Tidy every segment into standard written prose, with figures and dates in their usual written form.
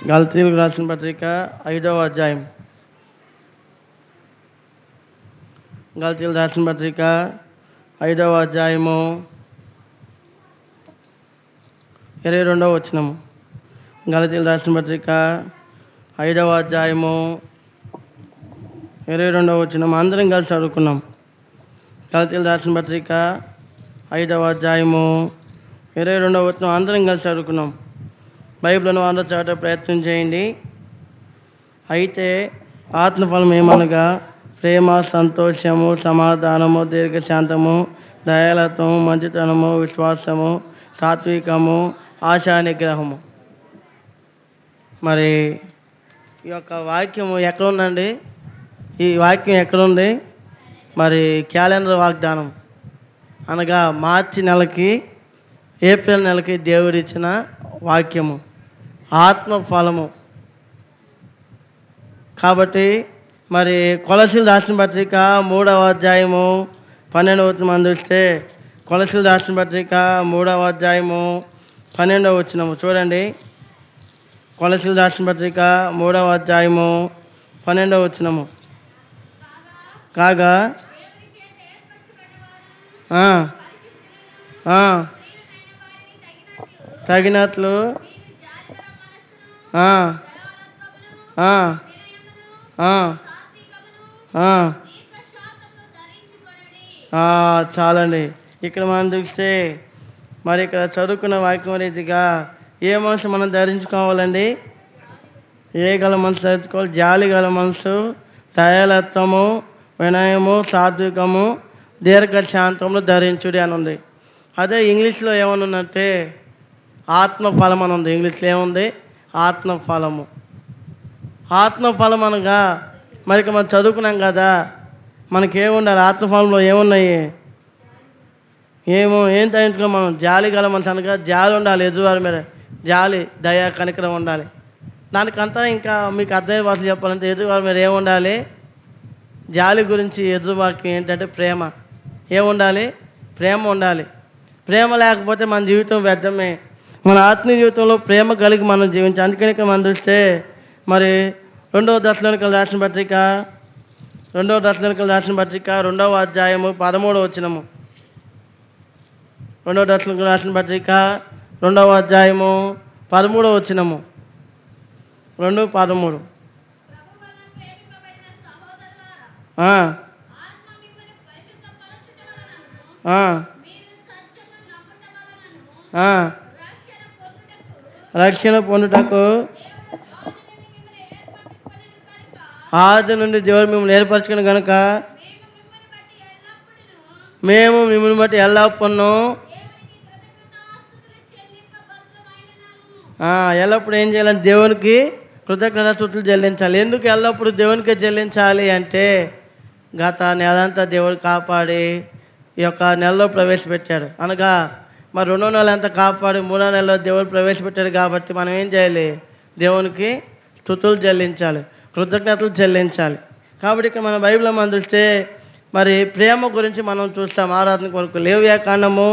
గలతీయులకు రాసిన పత్రిక 5వ అధ్యాయం. గలతీయులకు రాసిన పత్రిక 5వ అధ్యాయము 22వ వచనము. గలతీయులకు రాసిన పత్రిక 5వ అధ్యాయము 22వ వచనం అందరం కలిసి చదువుకున్నాం. గలతీయులకు రాసిన పత్రిక 5వ అధ్యాయము 22వ వచనం అందరం కలిసి చదువుకున్నాం. బైబిల్ను అందరూ చదవట ప్రయత్నం చేయండి. అయితే ఆత్మఫలం ఏమనగా ప్రేమ, సంతోషము, సమాధానము, దీర్ఘశాంతము, దయాళత్వము, మంచితనము, విశ్వాసము, సాత్వికము, ఆశా నిగ్రహము. మరి ఈ యొక్క వాక్యము ఎక్కడుందండి? ఈ వాక్యం ఎక్కడుంది? మరి క్యాలెండర్ వాగ్దానం అనగా మార్చి నెలకి, ఏప్రిల్ నెలకి దేవుడిచ్చిన వాక్యము ఆత్మఫలము. కాబట్టి మరి కొలసీలు రాసిన పత్రిక 3వ అధ్యాయము 12వ వచనం అందిస్తే, కొలసీలు రాసిన పత్రిక 3వ అధ్యాయము 12వ వచనము చూడండి. కొలసీలు రాసిన పత్రిక 3వ అధ్యాయము 12వ వచనము. కాగా తగినట్లు చాలండి. ఇక్కడ మనం చూస్తే మరి ఇక్కడ చదువుకున్న వాక్యం రీతిగా ఏ మనసు మనం ధరించుకోవాలండి? ఏ గల మనసు ధరించుకోవాలి? జాలి గల మనసు, దయాళత్వము, వినయము, సాత్వికము, దీర్ఘశాంతములు ధరించుడి అని ఉంది. అదే ఇంగ్లీష్లో ఏమని ఉందంటే ఆత్మఫలం అని ఉంది. ఇంగ్లీష్లో ఏముంది? ఆత్మఫలము. ఆత్మఫలం అనగా మరి మనం చదువుకున్నాం కదా, మనకేముండాలి? ఆత్మఫలంలో ఏమున్నాయి? ఏం తగ్గించుకో మనం? జాలి గల మనసు అనగా జాలి ఉండాలి, ఎదురువారి మీద జాలి, దయ, కనికరం ఉండాలి. దానికంతా ఇంకా మీకు అర్థమయ్యే భాషలు చెప్పాలంటే ఎదురువారి మీద ఏముండాలి? జాలి గురించి ఎదురువాక్యం ఏంటంటే ప్రేమ. ఏముండాలి? ప్రేమ ఉండాలి. ప్రేమ లేకపోతే మన జీవితం వ్యర్థమే. మన ఆత్మీయ జీవితంలో ప్రేమ కలిగి మనం జీవించాలి. అందుకని ఇక్కడ మనం చూస్తే మరి 2వ దశలోనికలు రాసిన పత్రిక 2వ అధ్యాయము 13వ వచనము. 2వ దశలోనికలు రాసిన పత్రిక 2వ అధ్యాయము 13వ వచనము. 2:13. రక్షణ పొందుటకు ఆది నుండి దేవుడు మిమ్మల్ని ఏర్పరచుకుని కనుక మేము మిమ్మల్ని బట్టి ఎల్లప్పుడూ ఎల్లప్పుడు ఏం చేయాలంటే దేవునికి కృతజ్ఞతాస్తుతులు చెల్లించాలి. ఎందుకు ఎల్లప్పుడు దేవునికే చెల్లించాలి అంటే గత నెలంతా దేవుడు కాపాడి ఈ యొక్క నెలలో ప్రవేశపెట్టాడు. అనగా మరి 2వ నెల అంతా కాపాడి 3వ నెలలో దేవుడు ప్రవేశపెట్టాడు. కాబట్టి మనం ఏం చేయాలి? దేవునికి స్తుతులు చెల్లించాలి, కృతజ్ఞతలు చెల్లించాలి. కాబట్టి ఇక్కడ మన బైబిల్లో మనం చూస్తే మరి ప్రేమ గురించి మనం చూస్తాం. ఆరాధన కొరకు లేవ్యాకాండము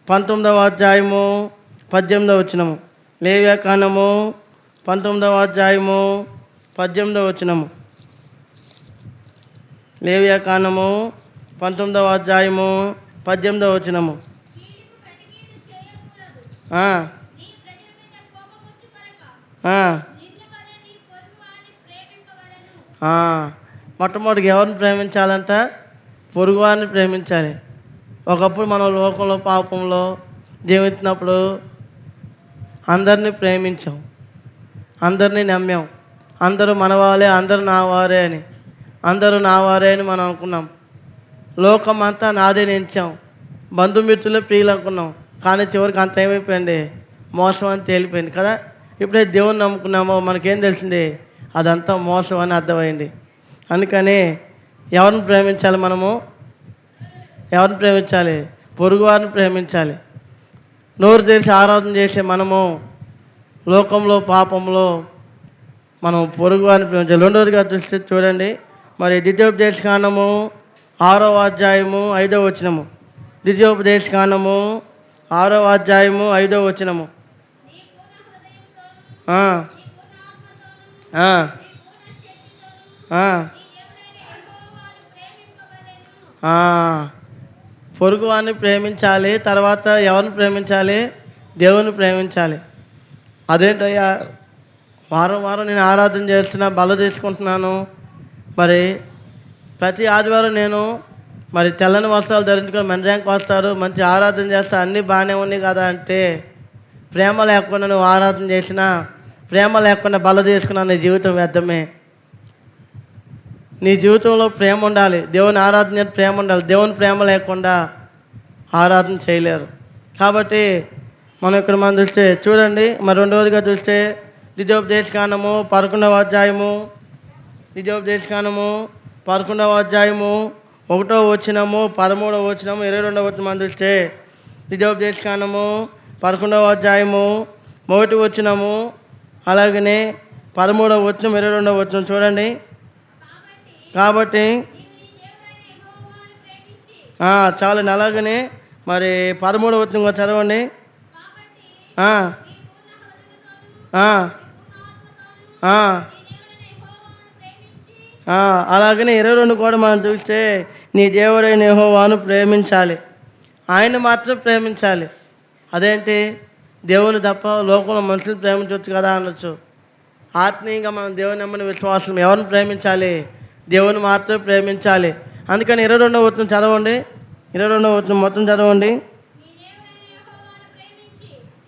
19వ అధ్యాయము 18వ వచనము. లేవ్యాకాండము 19వ అధ్యాయము 18వ వచనము. లేవ్యాకాండము 19వ అధ్యాయము 18వ వచనము. మొట్టమొదటిగా ఎవరిని ప్రేమించాలంట? పొరుగువారిని ప్రేమించాలి. ఒకప్పుడు మనం లోకంలో పాపంలో జీవించినప్పుడు అందరినీ ప్రేమించాం, అందరినీ నమ్మాం. అందరూ మనవారే, అందరూ నా వారే అని, అందరూ నా వారే అని మనం అనుకున్నాం. లోకం అంతా నాదే నించాం, బంధుమిత్రులే ప్రియులు అనుకున్నాం. కానీ చివరికి అంత ఏమైపోయింది? మోసం అని తేలిపోయింది కదా. ఇప్పుడే దేవుని నమ్ముకున్నామో మనకేం తెలిసింది? అదంతా మోసం అని అర్థమైంది. అందుకని ఎవరిని ప్రేమించాలి? మనము ఎవరిని ప్రేమించాలి? పొరుగువారిని ప్రేమించాలి. నోరు తెరిచి ఆరాధన చేసే మనము లోకంలో పాపంలో మనం పొరుగువారిని ప్రేమించాలి. 2వదిగా దృష్టి చూడండి. మరి ద్వితీయోపదేశకాండము 6వ అధ్యాయము 5వ వచనము. ద్వితీయోపదేశకాండము 6వ అధ్యాయము 5వ వచనము. ఆ, ఆ, ఆ, ఆ. పొరుగు వారిని ప్రేమించాలి. తర్వాత ఎవరిని ప్రేమించాలి? దేవుని ప్రేమించాలి. అదేంటయ్యా, వారం వారం నేను ఆరాధన చేస్తున్నా, బల్ల తీసుకుంటున్నాను, మరి ప్రతి ఆదివారం నేను మరి తెల్లని వస్త్రాలు ధరించుకొని మందిరానికి వస్తారు, మంచి ఆరాధన చేస్తా, అన్నీ బాగానే ఉన్నాయి కదా అంటే, ప్రేమ లేకుండా నువ్వు ఆరాధన చేసినా, ప్రేమ లేకుండా బల్ల తీసుకున్నా నీ జీవితం వ్యర్థమే. నీ జీవితంలో ప్రేమ ఉండాలి. దేవుని ఆరాధన చేస్తే ప్రేమ ఉండాలి. దేవుని ప్రేమ లేకుండా ఆరాధన చేయలేరు. కాబట్టి మనం చూస్తే చూడండి, మరి రెండవదిగా చూస్తే ద్వితీయోపదేశకాండము 11వ అధ్యాయము, ద్వితీయోపదేశకాండము 11వ అధ్యాయము 1వ వచనము, 13వ వచనము, 22వ వచనం మనం చూస్తే ద్వితీయోపదేశకాండము 11వ అధ్యాయము 1వ వచనము, అలాగనే 13వ వచనం, 22వ వచనం చూడండి. కాబట్టి చాలండి. అలాగనే మరి 13వ వచనం కూడా చదవండి. ఆ, ఆ, ఆ, అలాగనే 22 కూడా మనం చూస్తే నీ దేవుడైన యెహోవాను ప్రేమించాలి. ఆయన మాత్రం ప్రేమించాలి. అదేంటి, దేవుని తప్ప లోకంలో మనుషులు ప్రేమించవచ్చు కదా అనొచ్చు. ఆత్మీయంగా మనం దేవుని నమ్మని విశ్వాసం ఎవరిని ప్రేమించాలి? దేవుని మాత్రం ప్రేమించాలి. అందుకని 22వ వచనం చదవండి. 22వ వచనం మొత్తం చదవండి.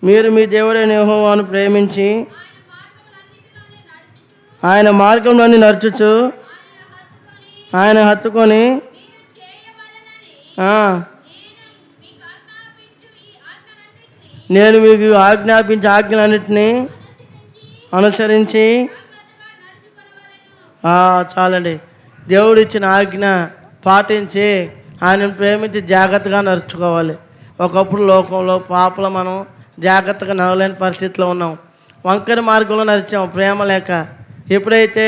మీరు మీ దేవుడైన యెహోవాను ప్రేమించి ఆయన మార్గంలోని నడుచుచు ఆయన హత్తుకొని నేను మీకు ఆజ్ఞాపించే ఆజ్ఞలన్నింటినీ అనుసరించి చాలండి. దేవుడు ఇచ్చిన ఆజ్ఞ పాటించి ఆయనను ప్రేమించి జాగ్రత్తగా నడుచుకోవాలి. ఒకప్పుడు లోకంలో పాపలు మనం జాగ్రత్తగా నడవలేని పరిస్థితిలో ఉన్నాం. వంకర మార్గంలో నడిచాం ప్రేమ లేక. ఎప్పుడైతే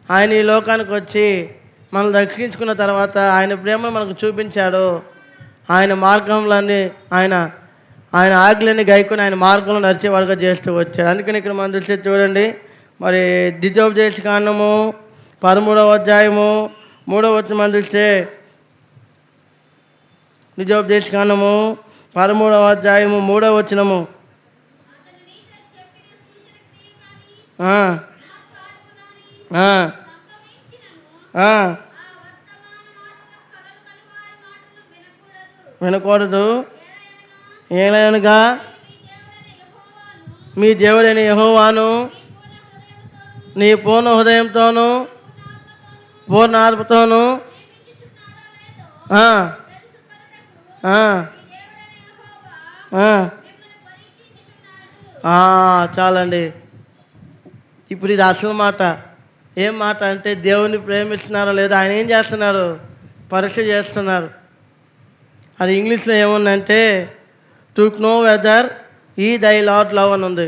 ఆయన ఈ లోకానికి వచ్చి మనం రక్షించుకున్న తర్వాత ఆయన ప్రేమను మనకు చూపించాడో, ఆయన మార్గంలన్నీ ఆయన ఆజ్ఞలన్నీ గైకొని ఆయన మార్గంలో నడిచేవాడుగా చేస్తూ వచ్చాడు. అందుకని ఇక్కడ మనం చూస్తే చూడండి, మరి ద్వితీయోపదేశకాండము 13వ అధ్యాయము 3వ వచనం మనం చూస్తే ద్వితీయోపదేశకాండము 13వ అధ్యాయము 3వ వచనము, వినకూడదు. ఏలయనగా మీ దేవుడైన యెహోవాను నీ పూర్ణ హృదయంతోనూ పూర్ణ ఆత్మతోనూ చాలండి. ఇప్పుడు ఇది అసలు మాట. ఏం మాట అంటే, దేవుని ప్రేమిస్తున్నారో లేదో ఆయన ఏం చేస్తున్నారు? పరీక్ష చేస్తున్నారు. అది ఇంగ్లీష్లో ఏముందంటే టు నో వెదర్ ఈ దై లార్డ్ లవ్ అని ఉంది.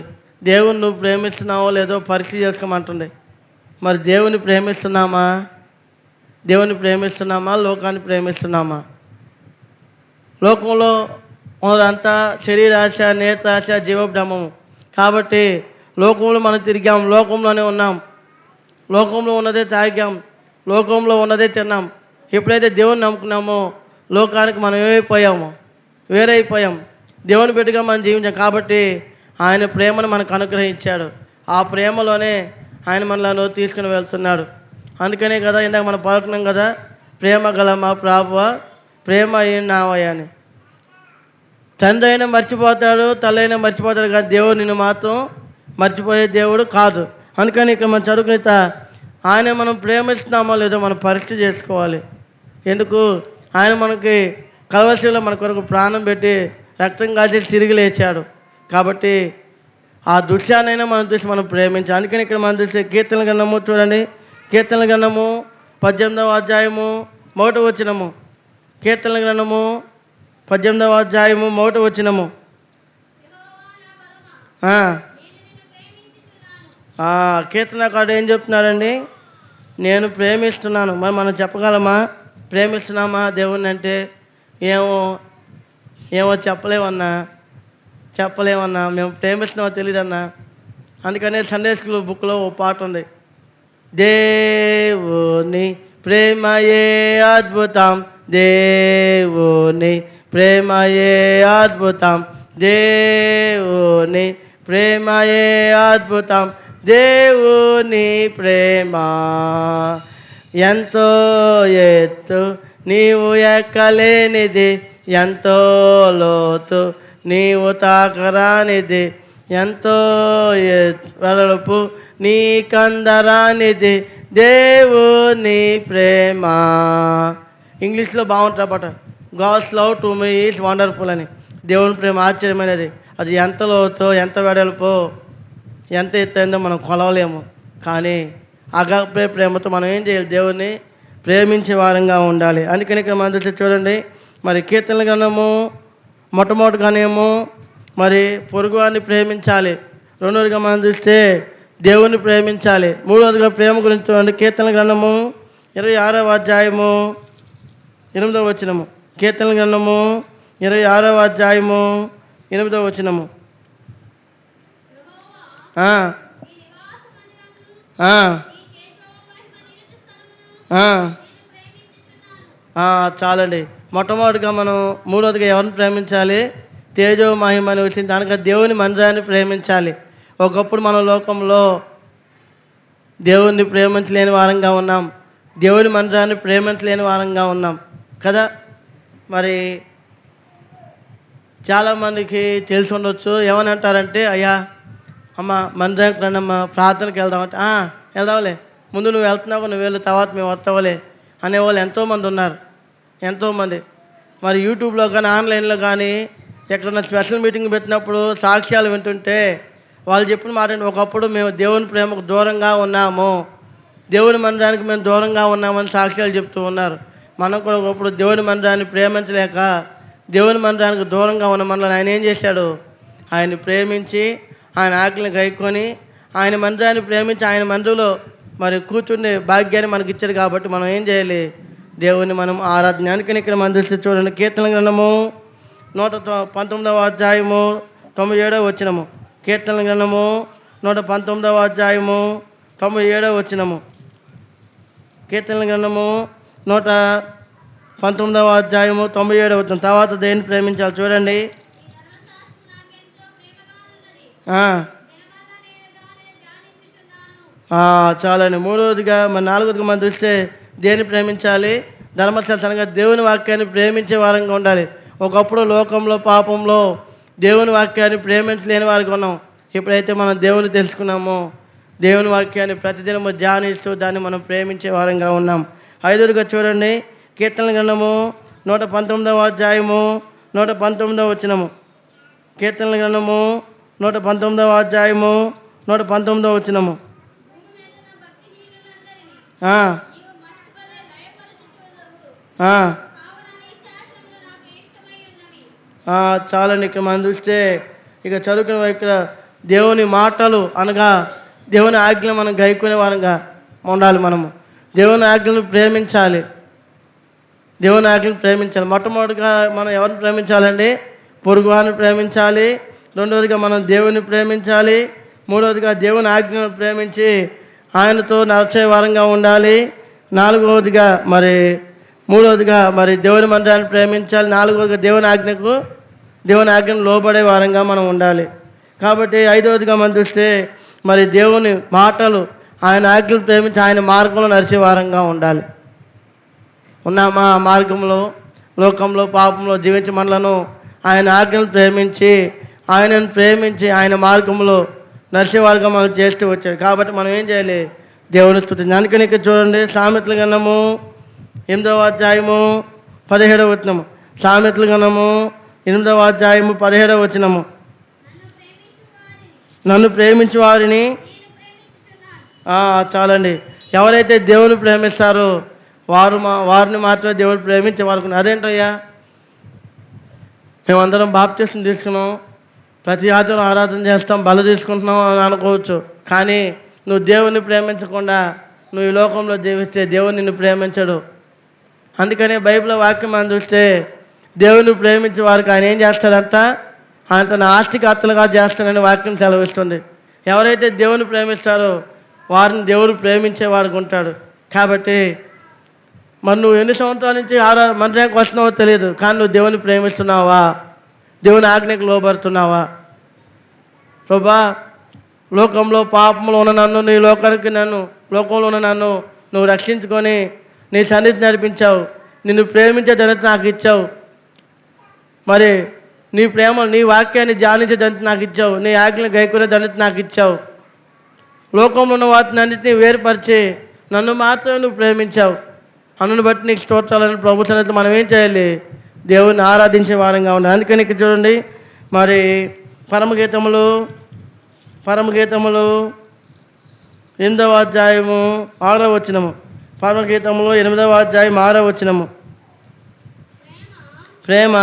దేవుని నువ్వు ప్రేమిస్తున్నావో లేదో పరీక్ష చేసుకోమంటుంది. మరి దేవుని ప్రేమిస్తున్నామా? దేవుని ప్రేమిస్తున్నామా? లోకాన్ని ప్రేమిస్తున్నామా? లోకంలో ఉన్నదంతా శరీరాశ, నేత్రాశ, జీవబ్రహ్మము. కాబట్టి లోకంలో మనం తిరిగాం, లోకంలోనే ఉన్నాం, లోకంలో ఉన్నదే తాగాం, లోకంలో ఉన్నదే తిన్నాం. ఎప్పుడైతే దేవుని నమ్ముకున్నామో లోకానికి మనం ఏమైపోయామో వేరైపోయాం. దేవుని బిడ్డగా మనం జీవించాం. కాబట్టి ఆయన ప్రేమను మనకు అనుగ్రహించాడు. ఆ ప్రేమలోనే ఆయన మనలను తీసుకుని వెళ్తున్నాడు. అందుకనే కదా ఇందాక మనం పలుకున్నాం కదా, ప్రేమ గల మా ప్రభువా ప్రేమ అయినావయ్యా అని. తండ్రి అయినా మర్చిపోతాడు, తల్లి అయినా మర్చిపోతాడు, కానీ దేవుడు నిన్ను మాత్రం మర్చిపోయే దేవుడు కాదు. అందుకని ఇక్కడ మనం చదువుకుంటా ఆయన మనం ప్రేమిస్తున్నామో లేదో మనం పరీక్ష చేసుకోవాలి. ఎందుకు? ఆయన మనకి కలవరిలో మన కొరకు ప్రాణం పెట్టి రక్తం కాచి తిరిగి లేచాడు. కాబట్టి ఆ దృశ్యాన్నైనా మనం చూసి మనం ప్రేమించాలి. అందుకని ఇక్కడ మనం చూస్తే కీర్తనల గ్రంథము చూడండి. కీర్తనల గ్రంథము 18వ అధ్యాయము 1వ వచనము. కీర్తనల గ్రంథము 18వ అధ్యాయము 1వ వచనము. కీర్తనకారుడు ఏం చెప్తున్నారండి? నేను ప్రేమిస్తున్నాను. మరి మనం చెప్పగలమా? ప్రేమిస్తున్నామా దేవుణ్ణి అంటే? ఏమో చెప్పలేమన్నా. మేము ప్రేమిస్తున్నామో తెలియదన్నా. అందుకనే సండే స్కూల్ బుక్లో ఓ పాట ఉంది. దేవుని ప్రేమయే అద్భుతం, దేవుని ప్రేమయే అద్భుతం, దేవుని ప్రేమయే అద్భుతం, దేవుని ప్రేమ ఎంతో ఎత్తు నీవు ఎక్కలేనిది, ఎంతో లోతు నీవు తాకరానిది, ఎంతో వెడల్పు నీ కందరానిది, దేవుని ప్రేమ. ఇంగ్లీష్లో బాగుంటుంది పాట. God's love to me is wonderful అని. దేవుని ప్రేమ ఆశ్చర్యమైనది. అది ఎంత లోతో ఎంత వెడల్పో ఎంత ఎత్తైందో మనం కొలవలేము. కానీ అగాపే ప్రేమతో మనం ఏం చేయాలి? దేవుణ్ణి ప్రేమించే వారంగా ఉండాలి. అందుకని ఇక్కడ మనం చూస్తే చూడండి, మరి కీర్తనల గ్రంథము మొట్టమొదటిగానేమో మరి పొరుగువారిని ప్రేమించాలి. రెండవదిగా మనం చూస్తే దేవుని ప్రేమించాలి. మూడవదిగా ప్రేమ గురించి చూడండి. కీర్తనల గ్రంథము 26వ అధ్యాయము 8వ వచనము. కీర్తనల గ్రంథము 26వ అధ్యాయము 8వ వచనము. చాలండి. మొట్టమొదటిగా మనం మూడవదిగా ఎవరిని ప్రేమించాలి? తేజో మహిమని వచ్చింది దానిక దేవుని మందిరాన్ని ప్రేమించాలి. ఒకప్పుడు మన లోకంలో దేవుణ్ణి ప్రేమించలేని వారంగా ఉన్నాం, దేవుని మందిరాన్ని ప్రేమించలేని వారంగా ఉన్నాం కదా. మరి చాలామందికి తెలిసి ఉండొచ్చు. ఏమని అంటారంటే, అయ్యా అమ్మ మందిరానికి రండమ్మా, ప్రార్థనకి వెళ్దామంటే వెళ్దాంలే, ముందు నువ్వు వెళ్తున్నావు, నువ్వు వెళ్ళు, తర్వాత మేము వస్తావులే అనేవాళ్ళు ఎంతోమంది ఉన్నారు, ఎంతోమంది. మరి యూట్యూబ్లో కానీ ఆన్లైన్లో కానీ ఎక్కడన్నా స్పెషల్ మీటింగ్ పెట్టినప్పుడు సాక్ష్యాలు వింటుంటే వాళ్ళు చెప్పిన మాట, ఒకప్పుడు మేము దేవుని ప్రేమకు దూరంగా ఉన్నాము, దేవుని మందిరానికి మేము దూరంగా ఉన్నామని సాక్ష్యాలు చెప్తూ ఉన్నారు. మనం కూడా ఒకప్పుడు దేవుని మందిరాన్ని ప్రేమించలేక దేవుని మందిరానికి దూరంగా ఉన్న మనల్ని ఆయన ఏం చేశాడు? ఆయన్ని ప్రేమించి ఆయన ఆజ్ఞలను గైకొని ఆయన మందిరాన్ని ప్రేమించి ఆయన మందిరంలో మరి కూర్చుండే భాగ్యాన్ని మనకి ఇచ్చాడు. కాబట్టి మనం ఏం చేయాలి? దేవుని మనం ఆరాధన. అందుకని ఇక్కడ మనం చూస్తే చూడండి, కీర్తనల గ్రంథము 119వ అధ్యాయము 97వ వచనము. కీర్తనల గ్రంథము 119వ అధ్యాయము 97వ వచనము. కీర్తనల గ్రంథము 119వ అధ్యాయము 97వ వచనం. తర్వాత దేన్ని ప్రేమించాలి చూడండి. చాలండి. మూడవదిగా మరి నాలుగవదిగా మనం చూస్తే దేన్ని ప్రేమించాలి? ధర్మశాస్త్రం అనగా దేవుని వాక్యాన్ని ప్రేమించే వారంగా ఉండాలి. ఒకప్పుడు లోకంలో పాపంలో దేవుని వాక్యాన్ని ప్రేమించలేని వారికి ఉన్నాం. ఎప్పుడైతే మనం దేవుని తెలుసుకున్నామో దేవుని వాక్యాన్ని ప్రతిదినము ధ్యానిస్తూ దాన్ని మనం ప్రేమించే వారంగా ఉన్నాం. ఐదవదిగా చూడండి, కీర్తనల గ్రంథము 119వ అధ్యాయము 119వ వచనము. కీర్తనల గ్రంథము 119వ అధ్యాయము 119వ వచనము. చాలండి. ఇక్కడ మనం చూస్తే ఇక చదువుకునే ఇక్కడ దేవుని మాటలు అనగా దేవుని ఆజ్ఞలు మనం గైకునే వారంగా ఉండాలి. మనము దేవుని ఆజ్ఞలను ప్రేమించాలి, దేవుని ఆజ్ఞలను ప్రేమించాలి. మొట్టమొదటిగా మనం ఎవరిని ప్రేమించాలండి? పొరుగువారిని ప్రేమించాలి. రెండవదిగా మనం దేవుని ప్రేమించాలి. మూడవదిగా దేవుని ఆజ్ఞలను ప్రేమించి ఆయనతో నడిచే వారంగా ఉండాలి. నాలుగవదిగా మూడవదిగా దేవుని మందిరాన్ని ప్రేమించాలి. నాలుగవదిగా దేవుని ఆజ్ఞను లోబడే వారంగా మనం ఉండాలి. కాబట్టి ఐదవదిగా మనం చూస్తే దేవుని మాటలు ఆయన ఆజ్ఞలు ప్రేమించి ఆయన మార్గంలో నడిచే వారంగా ఉండాలి. ఉన్నామా? మార్గంలో లోకంలో పాపంలో జీవించి మనలను ఆయన ఆజ్ఞలు ప్రేమించి ఆయనను ప్రేమించి ఆయన మార్గంలో నడిచే వారంగా మనం చేస్తూ వచ్చాడు. కాబట్టి మనం ఏం చేయాలి? దేవుని స్తుతించాలి. అందుకని ఇక్కడ చూడండి, సామెతల గ్రంథము 8వ అధ్యాయము 17వ వచనము. సామెతల గ్రంథము 8వ అధ్యాయము 17వ వచనము. నన్ను ప్రేమించు వారిని చాలండి. ఎవరైతే దేవుని ప్రేమిస్తారో వారిని మాత్రమే దేవుడు ప్రేమించే వారికి. అదేంటయ్యా, మేమందరం బాప్తిస్మం తీసుకున్నాం, ప్రతి ఆదివారం ఆరాధన చేస్తాం, బల తీసుకుంటున్నాం అని అనుకోవచ్చు. కానీ నువ్వు దేవుని ప్రేమించకుండా నువ్వు ఈ లోకంలో జీవిస్తే దేవుని నిన్ను ప్రేమించడు. అందుకనే బైబిల్ వాక్యం మనం చూస్తే దేవుని ప్రేమించే వారికి ఆయన ఏం చేస్తాడంట? ఆయన తన ఆస్తికర్తలుగా చేస్తానని వాక్యం సెలవిస్తుంది. ఎవరైతే దేవుని ప్రేమిస్తారో వారిని దేవుడు ప్రేమించేవాడికి ఉంటాడు. కాబట్టి మరి నువ్వు ఎన్ని సంవత్సరాల నుంచి మందిరానికి వస్తున్నావో తెలియదు, కానీ నువ్వు దేవుని ప్రేమిస్తున్నావా? దేవుని ఆజ్ఞకు లోబడుతున్నావా? ప్రభా, లోకంలో పాపంలో ఉన్న నన్ను, నీ లోకంలో ఉన్న నన్ను నువ్వు రక్షించుకొని నీ సన్నిధి నడిపించావు. నిన్ను ప్రేమించే ధన్యత నాకు ఇచ్చావు. మరి నీ ప్రేమ, నీ వాక్యాన్ని ధ్యానించే ధన్యత నాకు ఇచ్చావు. నీ ఆజ్ఞలు గైకొనే ధన్యత నాకు ఇచ్చావు. లోకంలో ఉన్న వాటిని అన్నింటినీ వేరుపరిచి నన్ను మాత్రమే నువ్వు ప్రేమించావు. అన్నుని బట్టి నీకు స్తోత్రాలని ప్రభు సన్నిధిలో మనం ఏం చేయాలి? దేవుని ఆరాధించే వారంగా ఉండాలి. అందుకని ఇక్కడ చూడండి, మరి పరమగీతములు 8వ అధ్యాయము 6వ వచనము. పరమగీతములు 8వ అధ్యాయం 6వ వచనము. ప్రేమ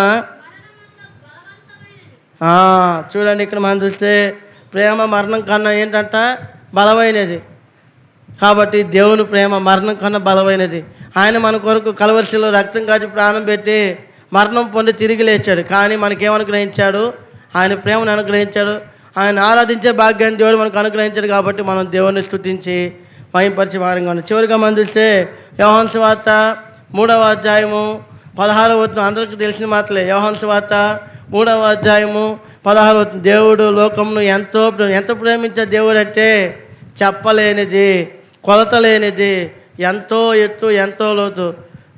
చూడండి, ఇక్కడ మనం చూస్తే ప్రేమ మరణం కన్నా ఏంటంట బలమైనది. కాబట్టి దేవుని ప్రేమ మరణం కన్నా బలమైనది. ఆయన మన కొరకు కలవరిశిలో రక్తం కాచి ప్రాణం పెట్టి మరణం పొంది తిరిగి లేచాడు. కానీ మనకేమనుగ్రహించాడు? ఆయన ప్రేమను అనుగ్రహించాడు. ఆయన ఆరాధించే భాగ్యాన్ని దేవుడు మనకు అనుగ్రహించాడు. కాబట్టి మనం దేవుని స్తుతించి మహింపరిచే వారంగా ఉన్నాం. చివరిగా మనం చూస్తే యోహాను సువార్త 3వ అధ్యాయము 16వ వచనం. అందరికీ తెలిసిన మాటలే. యోహాను సువార్త 3వ అధ్యాయము 16వ వచనం. దేవుడు లోకమును ఎంత ప్రేమించే దేవుడు అంటే చెప్పలేనిది, కొలత లేనిది, ఎంతో ఎత్తు, ఎంతో లోతు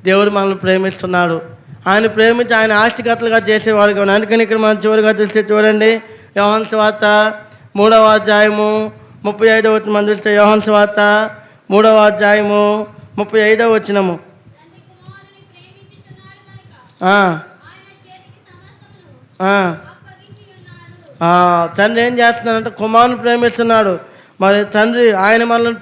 దేవుడు మనల్ని ప్రేమిస్తున్నాడు. ఆయన ప్రేమించి ఆయన ఆస్తికర్తలుగా చేసేవాడుగా ఉన్నాడు. అందుకని ఇక్కడ మనం చివరిగా చూస్తే చూడండి, యోహాను సువార్త 3వ అధ్యాయము 35వ వచనం. మనం చూస్తే యోహాను సువార్త 3వ అధ్యాయము 35వ వచనము. తండ్రి ఏం చేస్తున్నాడంటే కుమారుని ప్రేమిస్తున్నాడు. మరి తండ్రి ఆయన మనల్ని